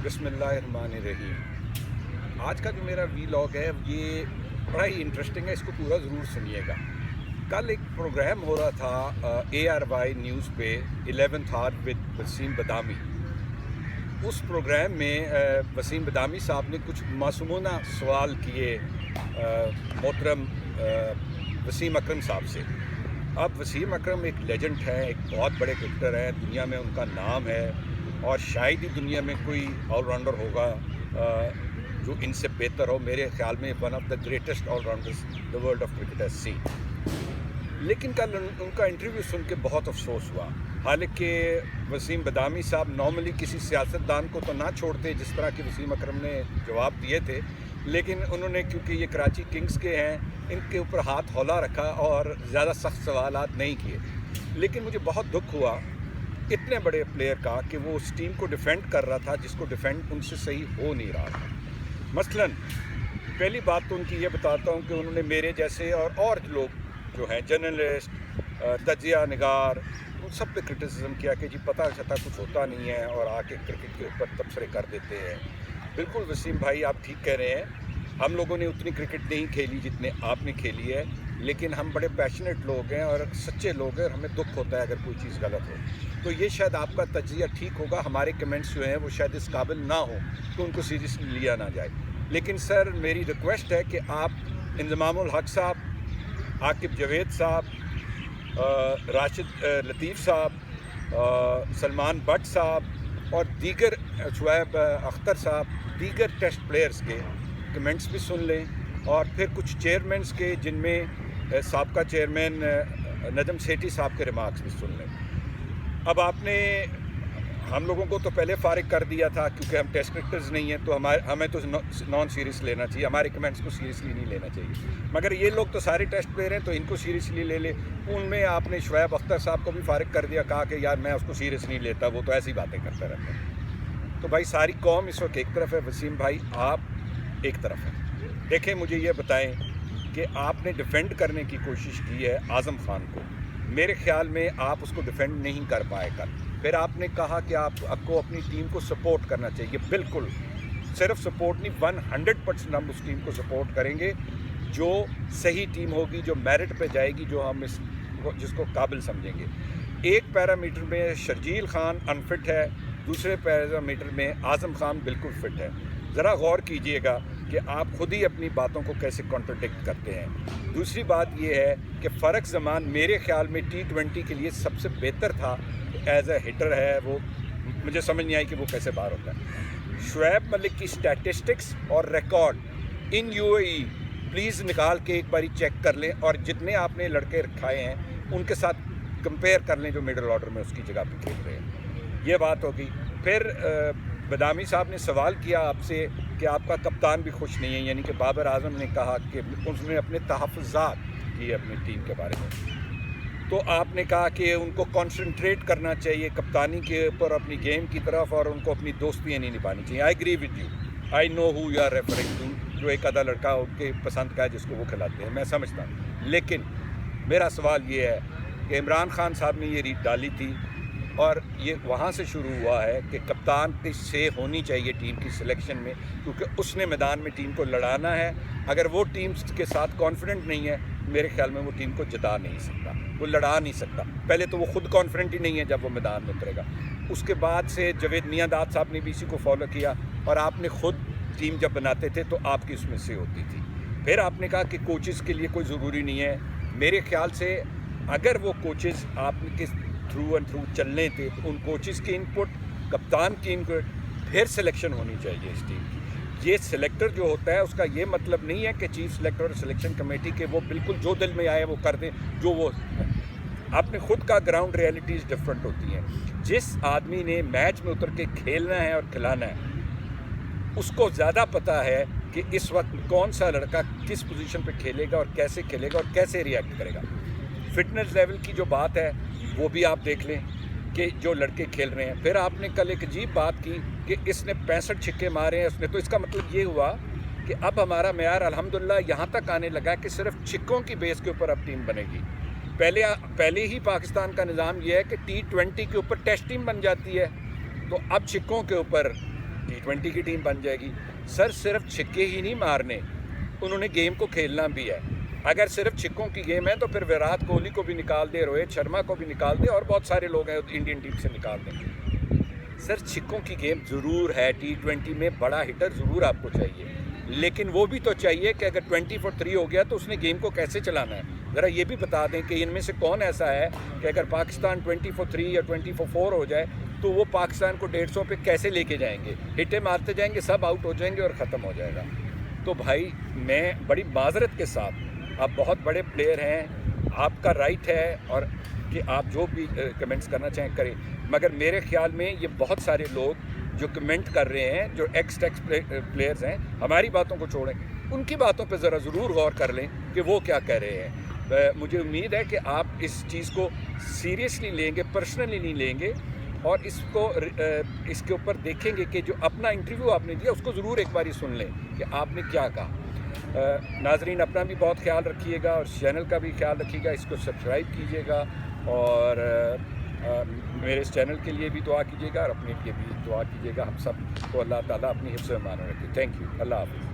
बिस्मिल्लाहिर्रहमानिर्रहीम। आज का जो मेरा वीलॉग है ये बड़ा ही इंटरेस्टिंग है, इसको पूरा ज़रूर सुनिएगा। कल एक प्रोग्राम हो रहा था ARY न्यूज़ पे 11th आवर विद वसीम बदामी। उस प्रोग्राम में वसीम बदामी साहब ने कुछ मासूमाना सवाल किए मोहतरम वसीम अकरम साहब से। अब वसीम अकरम एक लेजेंड है, एक बहुत बड़े क्रिकेटर हैं, दुनिया में उनका नाम है और शायद ही दुनिया में कोई ऑलराउंडर होगा जो इनसे बेहतर हो। मेरे ख्याल में one of the greatest allrounders the world of cricket has seen. लेकिन कल उनका इंटरव्यू सुन के बहुत अफसोस हुआ। हालांकि वसीम बदामी साहब नॉर्मली किसी सियासतदान को तो ना छोड़ते जिस तरह के वसीम अकरम ने जवाब दिए थे, लेकिन उन्होंने क्योंकि ये कराची किंग्स के हैं इनके ऊपर हाथ हौला रखा और ज़्यादा सख्त सवालात नहीं किए। लेकिन मुझे बहुत दुख हुआ इतने बड़े प्लेयर का कि वो उस टीम को डिफेंड कर रहा था जिसको डिफेंड उनसे सही हो नहीं रहा था। मसलन पहली बात तो उनकी ये बताता हूँ कि उन्होंने मेरे जैसे और लोग जो हैं जर्नलिस्ट, तजिया निगार, उन सब पे क्रिटिसिज्म किया कि जी पता चलता कुछ होता नहीं है और आके क्रिकेट के ऊपर तबसरे कर देते हैं। बिल्कुल वसीम भाई आप ठीक कह रहे हैं, हम लोगों ने उतनी क्रिकेट नहीं खेली जितने आपने खेली है, लेकिन हम बड़े पैशनेट लोग हैं और सच्चे लोग हैं और हमें दुख होता है अगर कोई चीज़ गलत हो। तो ये शायद आपका तजिया ठीक होगा, हमारे कमेंट्स जो हैं वो शायद इस काबिल ना हो तो उनको सीरियसली लिया ना जाए। लेकिन सर मेरी रिक्वेस्ट है कि आप इंज़मामुल हक साहब, आकिब जावेद साहब, राशिद लतीफ़ साहब, सलमान भट्ट साहब और दीगर शुएब अख्तर साहब, दीगर टेस्ट प्लेयर्स के कमेंट्स भी सुन लें और फिर कुछ चेयरमैन्स के जिनमें साबका चेयरमैन नजम सेठी साहब के रिमार्क्स भी सुन लें। अब आपने हम लोगों को तो पहले फारिग कर दिया था क्योंकि हम टेस्ट क्रिकेटर्स नहीं हैं, तो हमें तो नॉन सीरियस लेना चाहिए, हमारे कमेंट्स को सीरियसली नहीं लेना चाहिए। मगर ये लोग तो सारे टेस्ट प्लेयर हैं तो इनको सीरियसली ले ले। उनमें आपने शुएब अख्तर साहब को भी फारिग कर दिया, कहा कि यार मैं उसको सीरियस नहीं लेता, वो तो ऐसी बातें करता रहता है। तो भाई सारी कौम इस वक्त एक तरफ है, वसीम भाई आप एक तरफ हैं। देखें मुझे ये बताएं कि आपने डिफेंड करने की कोशिश की है आज़म खान को, मेरे ख्याल में आप उसको डिफेंड नहीं कर पाए कल। फिर आपने कहा कि आपको अपनी टीम को सपोर्ट करना चाहिए। बिल्कुल, सिर्फ सपोर्ट नहीं, 100% हम उस टीम को सपोर्ट करेंगे जो सही टीम होगी, जो मेरिट पे जाएगी, जो हम जिसको काबिल समझेंगे। एक पैरामीटर में शर्जील खान अनफिट है, दूसरे पैरामीटर में आज़म खान बिल्कुल फिट है। ज़रा गौर कीजिएगा कि आप खुद ही अपनी बातों को कैसे कॉन्ट्रडिक्ट करते हैं। दूसरी बात ये है कि फ़र्क ज़मान मेरे ख्याल में T20 के लिए सबसे बेहतर था, एज ए हिटर है वो, मुझे समझ नहीं आई कि वो कैसे बाहर होता है। शुएब मलिक की स्टैटिस्टिक्स और रिकॉर्ड इन UAE प्लीज़ निकाल के एक बारी चेक कर लें और जितने आपने लड़के रखाए हैं उनके साथ कंपेयर कर लें जो मिडल ऑर्डर में उसकी जगह पे खेल रहे हैं। ये बात होगी। फिर बदामी साहब ने सवाल किया आपसे कि आपका कप्तान भी खुश नहीं है, यानी कि बाबर आजम ने कहा कि उसने अपने तहफ़्फ़ुज़ात किए अपनी टीम के बारे में। तो आपने कहा कि उनको कंसंट्रेट करना चाहिए कप्तानी के ऊपर, अपनी गेम की तरफ, और उनको अपनी दोस्तियाँ नहीं निभानी चाहिए। I agree with you, I know who you are referring to, जो एक आधा लड़का उनके पसंद का है जिसको वो खिलाते हैं, मैं समझता हूँ। लेकिन मेरा सवाल ये है कि इमरान खान साहब ने ये रीत डाली थी और ये वहाँ से शुरू हुआ है कि कप्तान से होनी चाहिए टीम की सिलेक्शन में, क्योंकि उसने मैदान में टीम को लड़ाना है। अगर वो टीम के साथ कॉन्फिडेंट नहीं है, मेरे ख्याल में वो टीम को जिता नहीं सकता, वो लड़ा नहीं सकता। पहले तो वो खुद कॉन्फिडेंट ही नहीं है जब वो मैदान में उतरेगा। उसके बाद से जावेद मियांदाद साहब ने भी इसी को फॉलो किया और आपने खुद टीम जब बनाते थे तो आपकी उसमें से होती थी। फिर आपने कहा कि कोचेज़ के लिए कोई ज़रूरी नहीं है। मेरे ख्याल से अगर वो कोचेज़ आपके थ्रू एंड थ्रू चलने थे तो उन कोचेज़ की इनपुट, कप्तान की इनपुट, फिर सिलेक्शन होनी चाहिए इस टीम की। ये सिलेक्टर जो होता है उसका ये मतलब नहीं है कि चीफ सिलेक्टर और सिलेक्शन कमेटी के वो बिल्कुल जो दिल में आए वो कर दें जो वो। आपने खुद का ग्राउंड रियलिटीज़ डिफरेंट होती हैं। जिस आदमी ने मैच में उतर के खेलना है और खिलाना है उसको ज़्यादा पता है कि इस वक्त कौन सा लड़का किस पोजीशन पे खेलेगा और कैसे रिएक्ट करेगा। फिटनेस लेवल की जो बात है वो भी आप देख लें कि जो लड़के खेल रहे हैं। फिर आपने कल एक अजीब बात की कि इसने 65 छिक्के मारे हैं उसने, तो इसका मतलब ये हुआ कि अब हमारा मेयार अल्हम्दुलिल्लाह यहाँ तक आने लगा कि सिर्फ छिक्कों की बेस के ऊपर अब टीम बनेगी। पहले ही पाकिस्तान का निज़ाम यह है कि T20 के ऊपर टेस्ट टीम बन जाती है, तो अब छिक्कों के ऊपर T20 की टीम बन जाएगी। सर सिर्फ छिक्के ही नहीं मारने, उन्होंने गेम को खेलना भी है। अगर सिर्फ छिक्कों की गेम है तो फिर विराट कोहली को भी निकाल दे, रोहित शर्मा को भी निकाल दे और बहुत सारे लोग हैं इंडियन टीम से निकाल दें। सर छिक्कों की गेम ज़रूर है, T20 में बड़ा हिटर ज़रूर आपको चाहिए, लेकिन वो भी तो चाहिए कि अगर 20 for 3 हो गया तो उसने गेम को कैसे चलाना है। ज़रा ये भी बता दें कि इनमें से कौन ऐसा है कि अगर पाकिस्तान 20 for 3 या 20 for 4 हो जाए तो वो पाकिस्तान को 150 पे कैसे लेके जाएंगे। हिटें मारते जाएंगे, सब आउट हो जाएंगे और ख़त्म हो जाएगा। तो भाई मैं बड़ी माजरत के साथ, आप बहुत बड़े प्लेयर हैं, आपका राइट है और कि आप जो भी कमेंट्स करना चाहें करें, मगर मेरे ख्याल में ये बहुत सारे लोग जो कमेंट कर रहे हैं, जो एक्स प्लेयर्स हैं, हमारी बातों को छोड़ें, उनकी बातों पे ज़रा ज़रूर गौर कर लें कि वो क्या कह रहे हैं। मुझे उम्मीद है कि आप इस चीज़ को सीरियसली लेंगे, पर्सनली नहीं लेंगे और इसके ऊपर देखेंगे कि जो अपना इंटरव्यू आपने दिया उसको ज़रूर एक बारी सुन लें कि आपने क्या कहा। नाजरीन अपना भी बहुत ख्याल रखिएगा और चैनल का भी ख्याल रखिएगा, इसको सब्सक्राइब कीजिएगा और मेरे इस चैनल के लिए भी दुआ कीजिएगा और अपने लिए भी दुआ कीजिएगा। हम सब को अल्लाह ताला अपनी हिफ्ज़ में मान रखे। थैंक यू, अल्लाह हाफ़िज़।